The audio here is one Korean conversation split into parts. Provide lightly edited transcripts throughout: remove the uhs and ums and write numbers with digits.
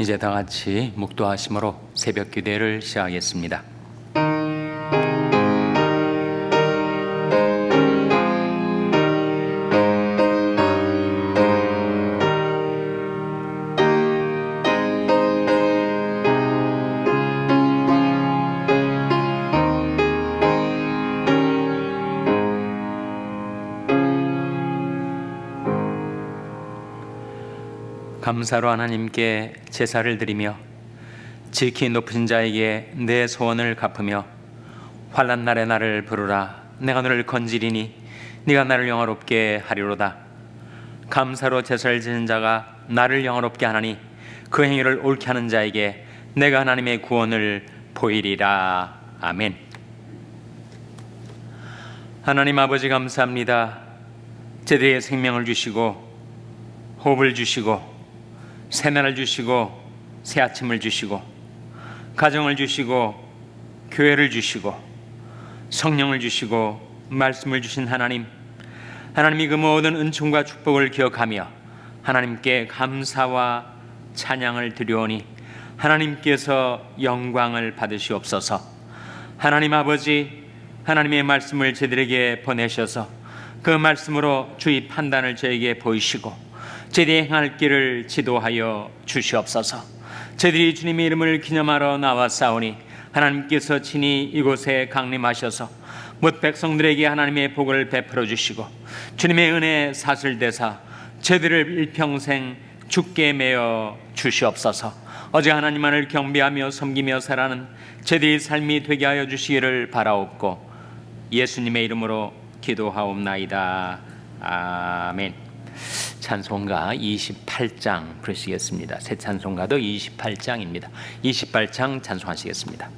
이제 다 같이 묵도하심으로 새벽 기도를 시작하겠습니다. 감사로 하나님께 제사를 드리며 지키 높으신 자에게 내 소원을 갚으며 환난 날에 나를 부르라. 내가 너를 건지리니 네가 나를 영화롭게 하리로다. 감사로 제사를 지는 자가 나를 영화롭게 하나니 그 행위를 옳게 하는 자에게 내가 하나님의 구원을 보이리라. 아멘. 하나님 아버지 감사합니다. 제대의 생명을 주시고 호흡을 주시고 새날을 주시고 새 아침을 주시고 가정을 주시고 교회를 주시고 성령을 주시고 말씀을 주신 하나님, 하나님이 그 모든 은총과 축복을 기억하며 하나님께 감사와 찬양을 드리오니 하나님께서 영광을 받으시옵소서. 하나님 아버지, 하나님의 말씀을 저희들에게 보내셔서 그 말씀으로 주의 판단을 저에게 보이시고 저희들이 행할 길을 지도하여 주시옵소서. 저희들이 주님의 이름을 기념하러 나왔사오니 하나님께서 친히 이곳에 강림하셔서 뭇 백성들에게 하나님의 복을 베풀어 주시고 주님의 은혜 사슬대사 저희들을 일평생 주께 매어 주시옵소서. 어제 하나님만을 경배하며 섬기며 살아가는 저희들의 삶이 되게 하여 주시기를 바라옵고 예수님의 이름으로 기도하옵나이다. 아멘. 찬송가 28장 부르시겠습니다. 새 찬송가도 28장입니다. 28장 찬송하시겠습니다.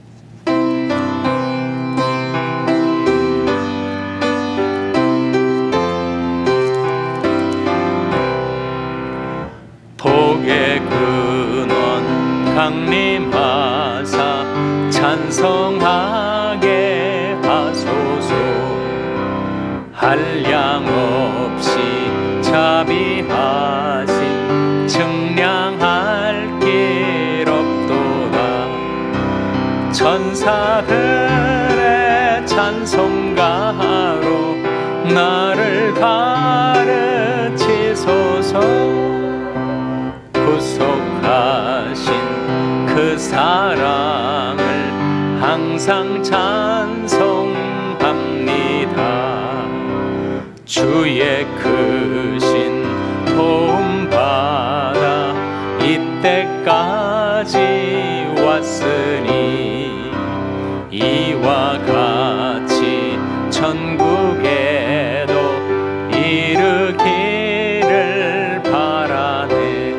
복의 근원 강림하사 찬송하게 하소서. 한량 없이 자비하신 증량할 길 없도다. 천사들의 찬송가로 나를 가르치소서. 구속하신 그 사랑을 항상 찬송합니다. 주의 크신 도움받아 이때까지 왔으니 이와 같이 천국에도 이르기를 바라네.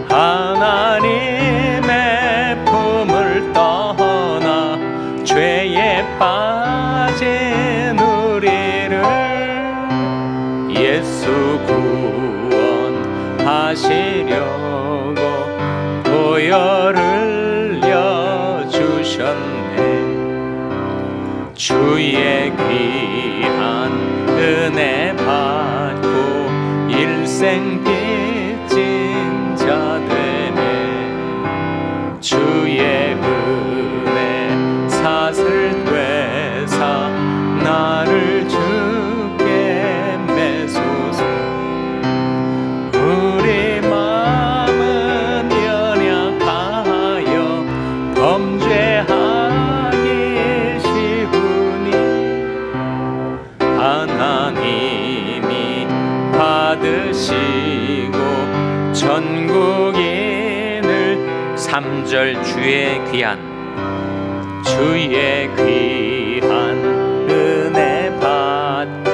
하나님의 품을 떠나 죄에 빠진 우리를 예수 구원하시려고 보혈을 흘려주셨네. 주의 귀한 은혜 받고 일생 빚진 자 되네. 주의 은혜 사슬 되사 나를 주께 매소서. 우리 마음은 연약하여 범죄하기 쉬우니 하나님이 받으시고 전국인을 3절 주의 귀한 은혜 받고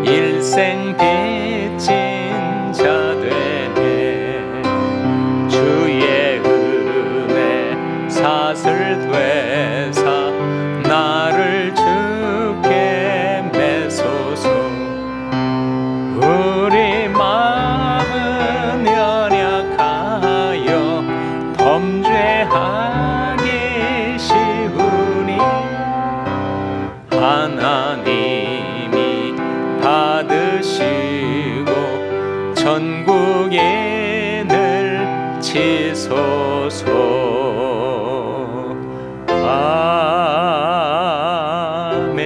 일생 빚진 자 되네. 주의 은혜 사슬 되사 나를 주께 매소서. 우리 마음은 연약하여 범죄하기 쉬우니 하나님이 받으시고 전국인을 지으소서. 하소서. 아멘.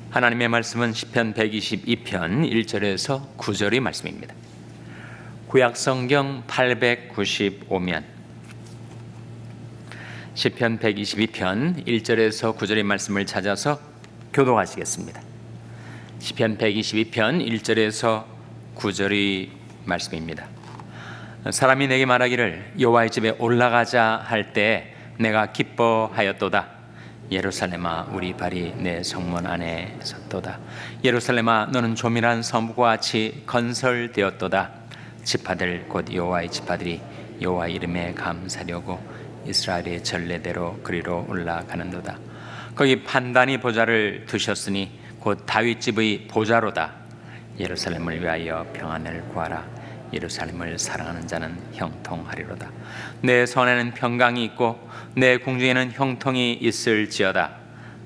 하나님의 말씀은 시편 122편 1절에서 9절의 말씀입니다. 구약성경 895면 시편 122편 1절에서 9절의 말씀을 찾아서 교독하시겠습니다. 시편 122편 1절에서 9절의 말씀입니다. 사람이 내게 말하기를 여호와의 집에 올라가자 할 때 내가 기뻐하였도다. 예루살렘아 우리 발이 내 성문 안에 섰도다. 예루살렘아 너는 조밀한 성부와 같이 건설되었도다. 지파들 곧 여호와의 지파들이 여호와 이름에 감사하려고 이스라엘의 전례대로 그리로 올라가는도다. 거기 판단이 보좌를 두셨으니 곧 다윗 집의 보좌로다. 예루살렘을 위하여 평안을 구하라. 예루살렘을 사랑하는 자는 형통하리로다. 내 손에는 평강이 있고 내 궁중에는 형통이 있을지어다.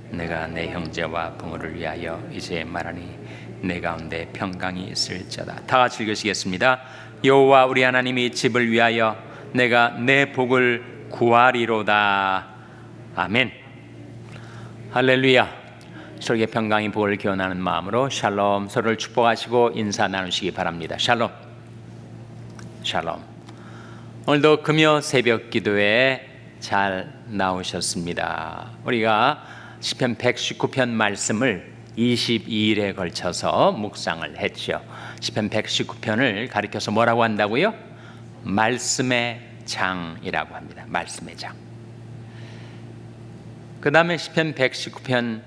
내가 내 형제와 부모를 위하여 이제 말하니 내 가운데 평강이 있을지어다. 다 같이 읽으시겠습니다. 여호와 우리 하나님이 집을 위하여 내가 내 복을 구하리로다. 아멘. 할렐루야. 서로에게 평강이 복을 기원하는 마음으로 샬롬, 서로를 축복하시고 인사 나누시기 바랍니다. 샬롬. 샬롬. 오늘도 금요 새벽 기도에 잘 나오셨습니다. 우리가 시편 119편 말씀을 22일에 걸쳐서 묵상을 했죠. 시편 119편을 가리켜서 뭐라고 한다고요? 말씀의 장이라고 합니다. 말씀의 장. 그 다음에 시편 119편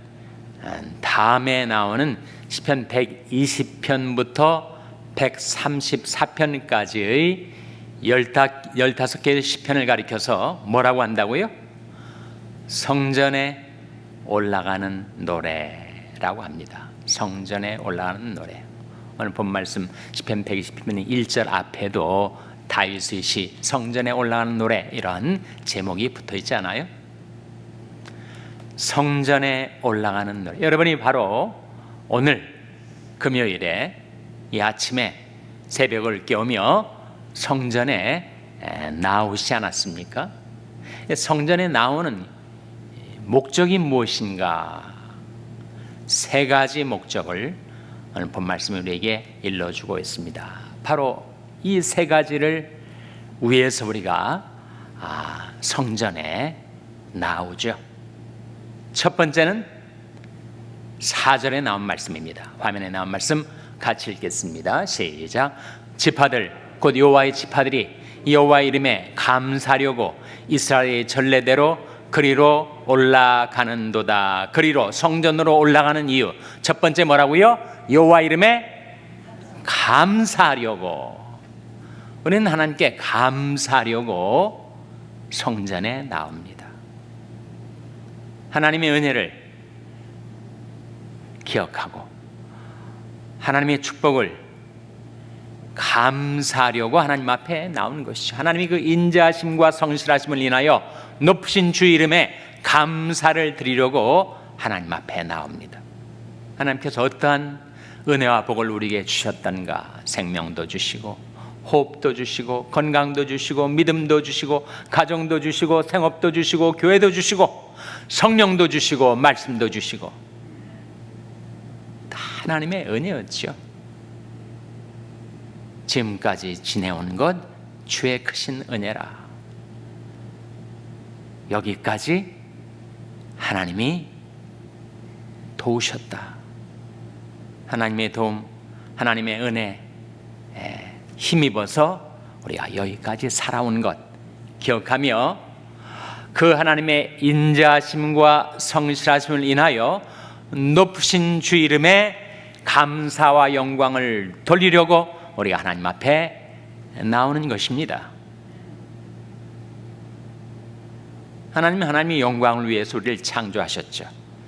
다음에 나오는 시편 120편부터 134편까지의 15개의 시편을 가리켜서 뭐라고 한다고요? 성전에 올라가는 노래라고 합니다. 성전에 올라가는 노래. 오늘 본 말씀 시편 120편 1절 앞에도 다윗의 시 성전에 올라가는 노래 이런 제목이 붙어 있지 않아요? 성전에 올라가는 노래. 여러분이 바로 오늘 금요일에 이 아침에 새벽을 깨우며 성전에 나오시지 않았습니까? 성전에 나오는 목적이 무엇인가? 세 가지 목적을 오늘 본 말씀이 우리에게 일러주고 있습니다. 바로 이 세 가지를 위해서 우리가 성전에 나오죠. 첫 번째는 4절에 나온 말씀입니다. 화면에 나온 말씀 같이 읽겠습니다. 시작. 지파들 곧 여호와의 지파들이 여호와의 이름에 감사하려고 이스라엘의 전례대로 그리로 올라가는도다. 그리로 성전으로 올라가는 이유 첫 번째 뭐라고요? 여호와 이름에 감사하려고. 우리는 하나님께 감사하려고 성전에 나옵니다. 하나님의 은혜를 기억하고 하나님의 축복을 감사하려고 하나님 앞에 나오는 것이죠. 하나님이 그 인자하심과 성실하심을 인하여 높으신 주 이름에 감사를 드리려고 하나님 앞에 나옵니다. 하나님께서 어떠한 은혜와 복을 우리에게 주셨던가. 생명도 주시고 호흡도 주시고 건강도 주시고 믿음도 주시고 가정도 주시고 생업도 주시고 교회도 주시고 성령도 주시고 말씀도 주시고 다 하나님의 은혜였죠. 지금까지 지내온 것 주의 크신 은혜라. 여기까지 하나님이 도우셨다. 하나님의 도움, 하나님의 은혜 힘입어서 우리가 여기까지 살아온 것 기억하며 그 하나님의 인자하심과 성실하심을 인하여 높으신 주 이름에 감사와 영광을 돌리려고 우리가 하나님 앞에 나오는 것입니다. 하나님은 하나님의 영광을 위해서 우리를 창조하셨죠.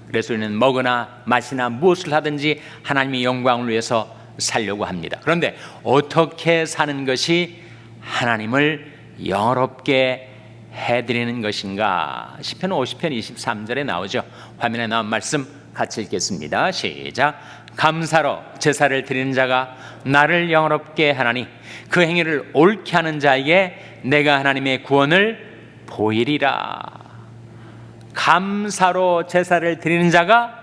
그래서 우리는 먹으나 마시나 무엇을 하든지 하나님의 영광을 위해서 살려고 합니다. 그런데 어떻게 사는 것이 하나님을 영화롭게 해드리는 것인가? 시편 50편 23절에 나오죠. 화면에 나온 말씀 같이 읽겠습니다. 시작. 감사로 제사를 드리는 자가 나를 영화롭게 하나니 그 행위를 옳게 하는 자에게 내가 하나님의 구원을 보이리라. 감사로 제사를 드리는 자가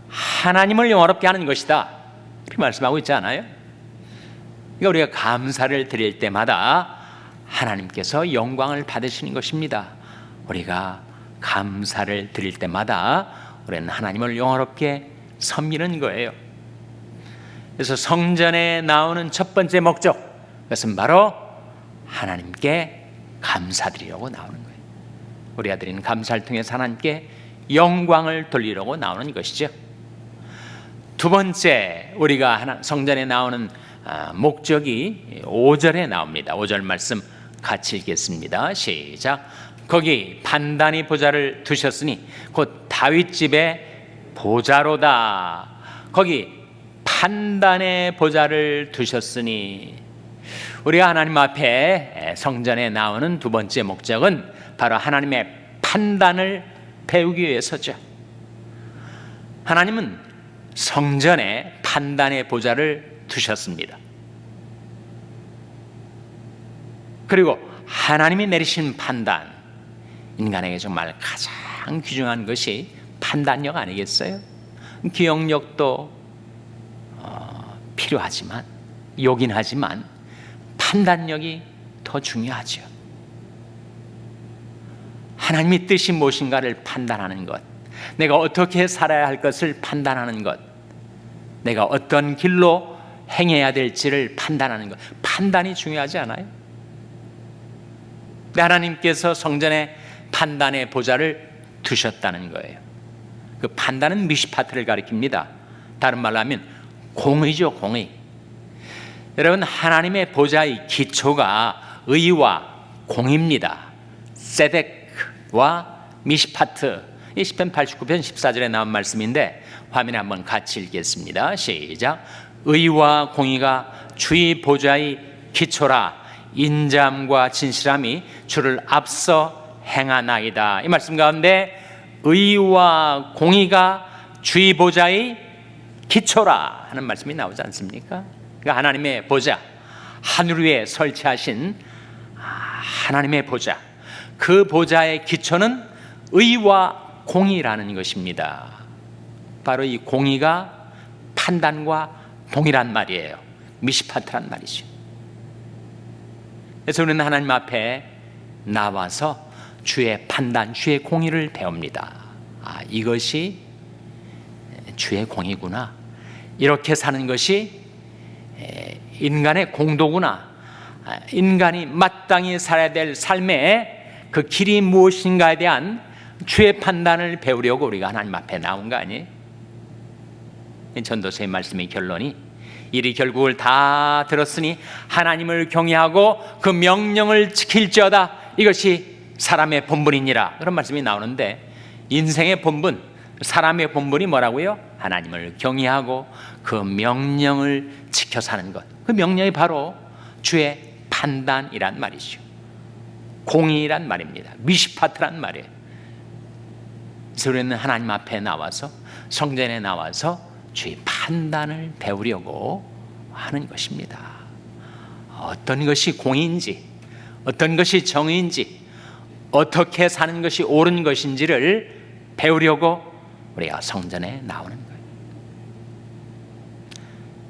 하나님을 영화롭게 하는 것이다, 이렇게 말씀하고 있지 않아요? 그러니까 우리가 감사를 드릴 때마다 하나님께서 영광을 받으시는 것입니다. 우리가 감사를 드릴 때마다 우리는 하나님을 영화롭게 섬기는 거예요. 그래서 성전에 나오는 첫 번째 목적, 그것은 바로 하나님께 감사드리려고 나오는 거예요. 우리가 드리는 감사를 통해서 하나님께 영광을 돌리려고 나오는 것이죠. 두 번째, 우리가 성전에 나오는 목적이 5절에 나옵니다. 5절 말씀 같이 읽겠습니다. 시작. 거기 판단이 보좌를 두셨으니 곧 다윗 집의 보좌로다. 거기 판단의 보좌를 두셨으니, 우리가 하나님 앞에 성전에 나오는 두 번째 목적은 바로 하나님의 판단을 배우기 위해서죠. 하나님은 성전에 판단의 보좌를 두셨습니다. 그리고 하나님이 내리신 판단, 인간에게 정말 가장 귀중한 것이 판단력 아니겠어요? 기억력도 필요하지만, 요긴 하지만 판단력이 더 중요하죠. 하나님의 뜻이 무엇인가를 판단하는 것, 내가 어떻게 살아야 할 것을 판단하는 것, 내가 어떤 길로 행해야 될지를 판단하는 것, 판단이 중요하지 않아요? 하나님께서 성전에 판단의 보좌를 두셨다는 거예요. 그 판단은 미시파트를 가리킵니다. 다른 말로 하면 공의죠, 공의. 여러분, 하나님의 보좌의 기초가 의와 공의입니다. 세덱과 미시파트, 이 시편 89편 14절에 나온 말씀인데 화면에 한번 같이 읽겠습니다. 시작. 의와 공의가 주의 보좌의 기초라. 인자함과 진실함이 주를 앞서 행하나이다. 이 말씀 가운데 의와 공의가 주의 보좌의 기초라 하는 말씀이 나오지 않습니까? 그러니까 하나님의 보좌, 하늘 위에 설치하신 하나님의 보좌, 그 보좌의 기초는 의와 공의라는 것입니다. 바로 이 공의가 판단과 동일한 말이에요. 미시파트란 말이죠. 그래서 우리는 하나님 앞에 나와서 주의 판단, 주의 공의를 배웁니다. 이것이 주의 공의구나, 이렇게 사는 것이 인간의 공도구나, 인간이 마땅히 살아야 될 삶의 그 길이 무엇인가에 대한 주의 판단을 배우려고 우리가 하나님 앞에 나온 거 아니에요? 전도서의 말씀의 결론이 이리 결국을 다 들었으니 하나님을 경외하고 그 명령을 지킬지어다, 이것이 사람의 본분이니라, 그런 말씀이 나오는데, 인생의 본분, 사람의 본분이 뭐라고요? 하나님을 경외하고 그 명령을 지켜 사는 것. 그 명령이 바로 주의 판단이란 말이죠. 공의란 말입니다. 미시파트란 말이에요. 그래서 우리는 하나님 앞에 나와서, 성전에 나와서 주의 판단을 배우려고 하는 것입니다. 어떤 것이 공의인지, 어떤 것이 정의인지, 어떻게 사는 것이 옳은 것인지를 배우려고 우리가 성전에 나오는 거예요.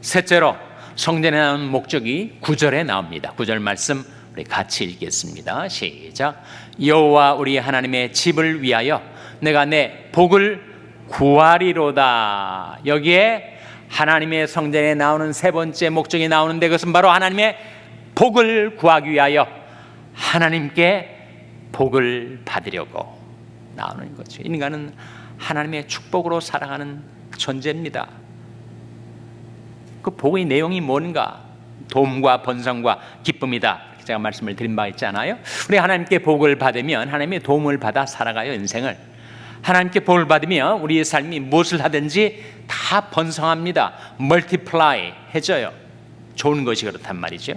셋째로 성전에 나오는 목적이 9절에 나옵니다. 9절 말씀 우리 같이 읽겠습니다. 시작. 여호와 우리 하나님의 집을 위하여 내가 내 복을 구하리로다. 여기에 하나님의 성전에 나오는 세 번째 목적이 나오는데, 그것은 바로 하나님의 복을 구하기 위하여 하나님께 복을 받으려고 나오는 거죠. 인간은 하나님의 축복으로 살아가는 존재입니다. 그 복의 내용이 뭔가? 도움과 번성과 기쁨이다, 제가 말씀을 드린 바 있잖아요. 우리 하나님께 복을 받으면 하나님의 도움을 받아 살아가요, 인생을. 하나님께 복을 받으면 우리의 삶이 무엇을 하든지 다 번성합니다. 멀티플라이 해져요. 좋은 것이 그렇단 말이죠.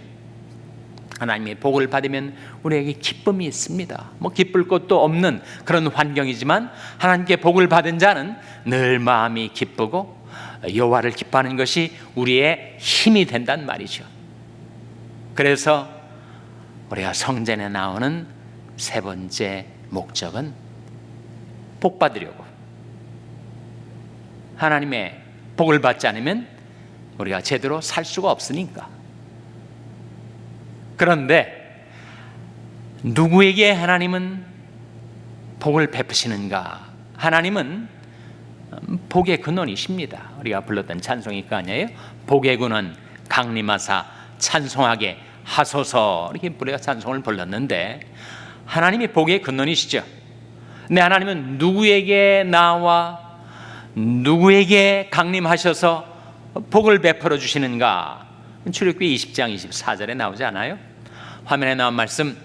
하나님의 복을 받으면 우리에게 기쁨이 있습니다. 기쁠 것도 없는 그런 환경이지만 하나님께 복을 받은 자는 늘 마음이 기쁘고 여호와를 기뻐하는 것이 우리의 힘이 된단 말이죠. 그래서 우리가 성전에 나오는 세 번째 목적은 복 받으려고. 하나님의 복을 받지 않으면 우리가 제대로 살 수가 없으니까. 그런데 누구에게 하나님은 복을 베푸시는가? 하나님은 복의 근원이십니다. 우리가 불렀던 찬송이가 아니에요? 복의 근원 강림하사 찬송하게 하소서, 이렇게 우리가 찬송을 불렀는데 하나님이 복의 근원이시죠. 근데 하나님은 누구에게 나와 누구에게 강림하셔서 복을 베풀어 주시는가? 출애굽기 20장 24절에 나오지 않아요? 화면에 나온 말씀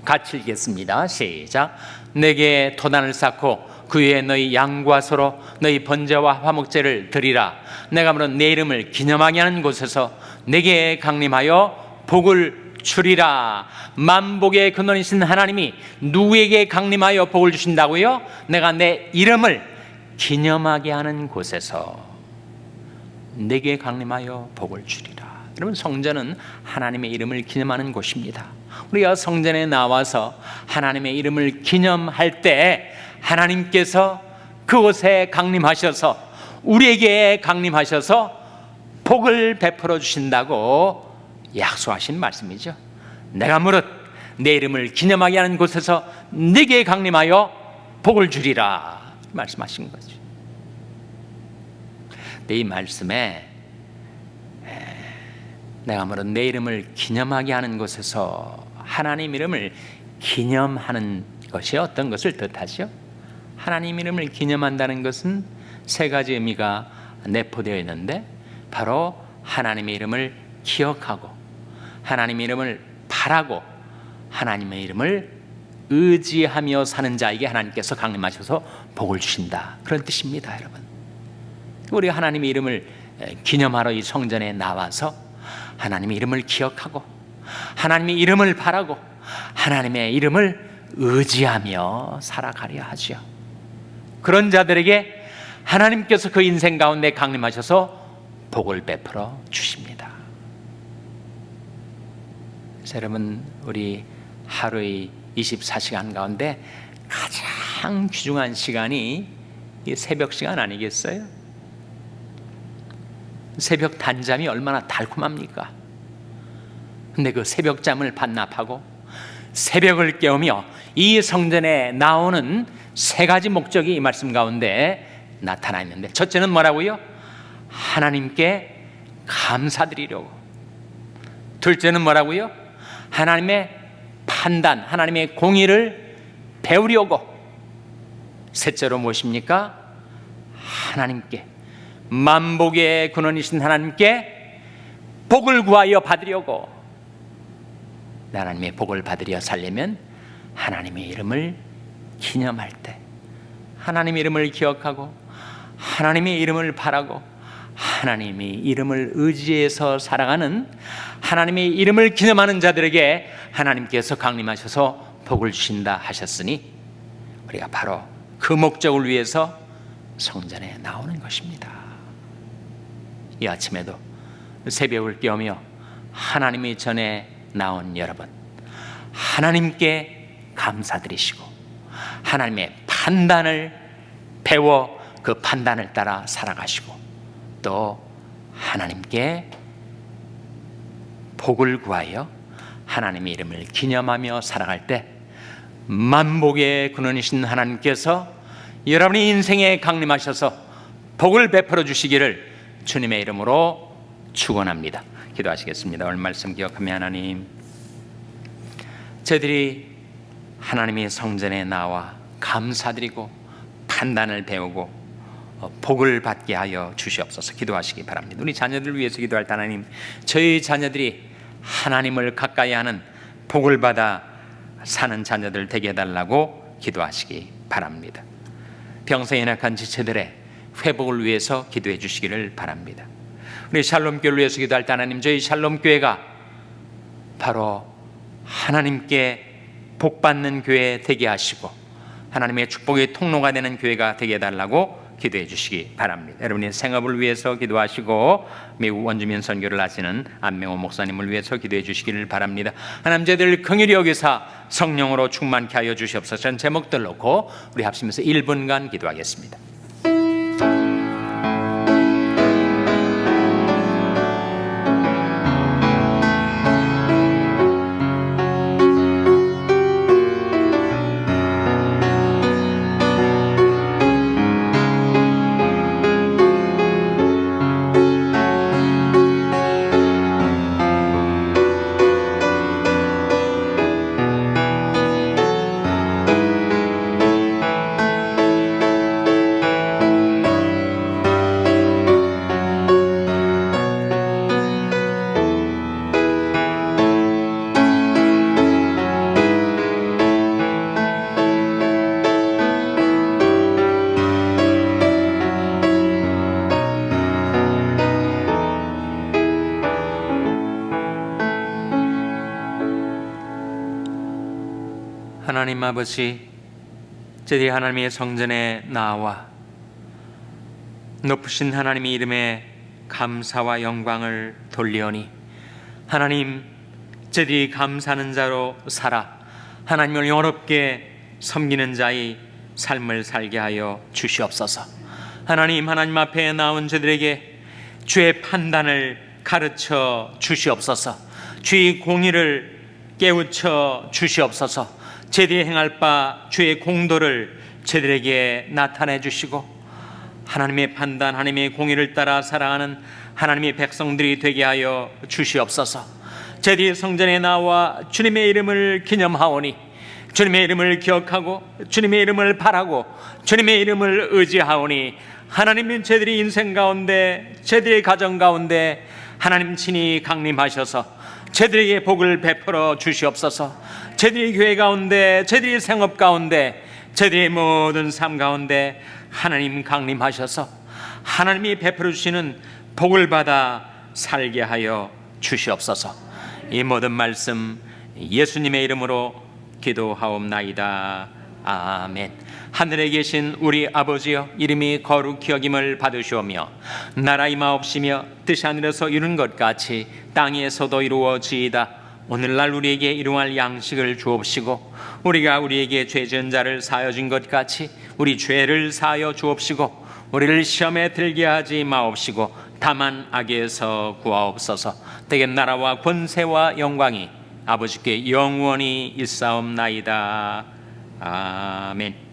같이 읽겠습니다. 시작. 내게 토단을 쌓고 그 위에 너희 양과 소로 너희 번제와 화목제를 드리라. 내가 물은 내 이름을 기념하게 하는 곳에서 내게 강림하여 복을 주리라. 만복의 근원이신 하나님이 누구에게 강림하여 복을 주신다고요? 내가 내 이름을 기념하게 하는 곳에서 내게 강림하여 복을 주리라. 여러분, 성전은 하나님의 이름을 기념하는 곳입니다. 우리가 성전에 나와서 하나님의 이름을 기념할 때 하나님께서 그곳에 강림하셔서 우리에게 강림하셔서 복을 베풀어 주신다고 약속하신 말씀이죠. 내가 무릇 내 이름을 기념하게 하는 곳에서 네게 강림하여 복을 주리라 말씀하신 거죠. 이 말씀에 내가 무릇 내 이름을 기념하게 하는 곳에서 하나님 이름을 기념하는 것이 어떤 것을 뜻하죠? 하나님 이름을 기념한다는 것은 세 가지 의미가 내포되어 있는데, 바로 하나님의 이름을 기억하고 하나님의 이름을 바라고 하나님의 이름을 의지하며 사는 자에게 하나님께서 강림하셔서 복을 주신다, 그런 뜻입니다. 여러분, 우리가 하나님의 이름을 기념하러 이 성전에 나와서 하나님의 이름을 기억하고 하나님의 이름을 바라고 하나님의 이름을 의지하며 살아가려 하죠. 그런 자들에게 하나님께서 그 인생 가운데 강림하셔서 복을 베풀어 주십니다. 여러분, 우리 하루의 24시간 가운데 가장 귀중한 시간이 이 새벽 시간 아니겠어요? 새벽 단잠이 얼마나 달콤합니까? 근데 그 새벽잠을 반납하고 새벽을 깨우며 이 성전에 나오는 세 가지 목적이 이 말씀 가운데 나타나 있는데, 첫째는 뭐라고요? 하나님께 감사드리려고. 둘째는 뭐라고요? 하나님의 판단, 하나님의 공의를 배우려고. 셋째로 무엇입니까? 하나님께, 만복의 근원이신 하나님께 복을 구하여 받으려고. 하나님의 복을 받으려 살려면 하나님의 이름을 기념할 때, 하나님의 이름을 기억하고 하나님의 이름을 바라고 하나님의 이름을 의지해서 살아가는, 하나님의 이름을 기념하는 자들에게 하나님께서 강림하셔서 복을 주신다 하셨으니 우리가 바로 그 목적을 위해서 성전에 나오는 것입니다. 이 아침에도 새벽을 깨우며 하나님의 전에 나온 여러분, 하나님께 감사드리시고 하나님의 판단을 배워 그 판단을 따라 살아가시고 또 하나님께 복을 구하여 하나님의 이름을 기념하며 살아갈 때 만복의 근원이신 하나님께서 여러분의 인생에 강림하셔서 복을 베풀어 주시기를 주님의 이름으로 축원합니다. 기도하시겠습니다. 오늘 말씀 기억하며, 하나님, 저희들이 하나님의 성전에 나와 감사드리고 판단을 배우고 복을 받게 하여 주시옵소서. 기도하시기 바랍니다. 우리 자녀들을 위해서 기도할 때, 하나님, 저희 자녀들이 하나님을 가까이 하는 복을 받아 사는 자녀들 되게 해달라고 기도하시기 바랍니다. 병세 연약한 지체들의 회복을 위해서 기도해 주시기를 바랍니다. 우리 샬롬교회를 위해서 기도할 때, 하나님, 저희 샬롬교회가 바로 하나님께 복받는 교회 되게 하시고 하나님의 축복의 통로가 되는 교회가 되게 해달라고 기도해 주시기 바랍니다. 여러분의 생업을 위해서 기도하시고 미국 원주민 선교를 하시는 안명호 목사님을 위해서 기도해 주시기를 바랍니다. 하나님 저희들 긍휼히 여기사 성령으로 충만케 하여 주시옵소서. 전 제목들 놓고 우리 합심해서 1분간 기도하겠습니다. 하나님 아버지, 저희들이 하나님의 성전에 나와 높으신 하나님의 이름에 감사와 영광을 돌리오니 하나님, 저희들이 감사하는 자로 살아 하나님을 영원롭게 섬기는 자의 삶을 살게 하여 주시옵소서. 하나님 앞에 나온 저들에게 주의 판단을 가르쳐 주시옵소서. 주의 공의를 깨우쳐 주시옵소서. 제들이 행할 바 주의 공도를 제들에게 나타내 주시고 하나님의 판단, 하나님의 공의를 따라 살아가는 하나님의 백성들이 되게 하여 주시옵소서. 제들이 성전에 나와 주님의 이름을 기념하오니 주님의 이름을 기억하고 주님의 이름을 바라고 주님의 이름을 의지하오니 하나님은 제들이 인생 가운데, 제들의 가정 가운데 하나님 친히 강림하셔서 제들에게 복을 베풀어 주시옵소서. 제들의 교회 가운데, 제들의 생업 가운데, 제들의 모든 삶 가운데 하나님 강림하셔서 하나님이 베풀어 주시는 복을 받아 살게 하여 주시옵소서. 이 모든 말씀 예수님의 이름으로 기도하옵나이다. 아멘. 하늘에 계신 우리 아버지여, 이름이 거룩히 여김을 받으시오며 나라 임하옵시며 뜻이 하늘에서 이룬 것 같이 땅에서도 이루어지이다. 오늘날 우리에게 일용할 양식을 주옵시고 우리가 우리에게 죄 지은 자를 사하여 준 것 같이 우리 죄를 사하여 주옵시고 우리를 시험에 들게 하지 마옵시고 다만 악에서 구하옵소서. 대개 나라와 권세와 영광이 아버지께 영원히 있사옵나이다. 아멘.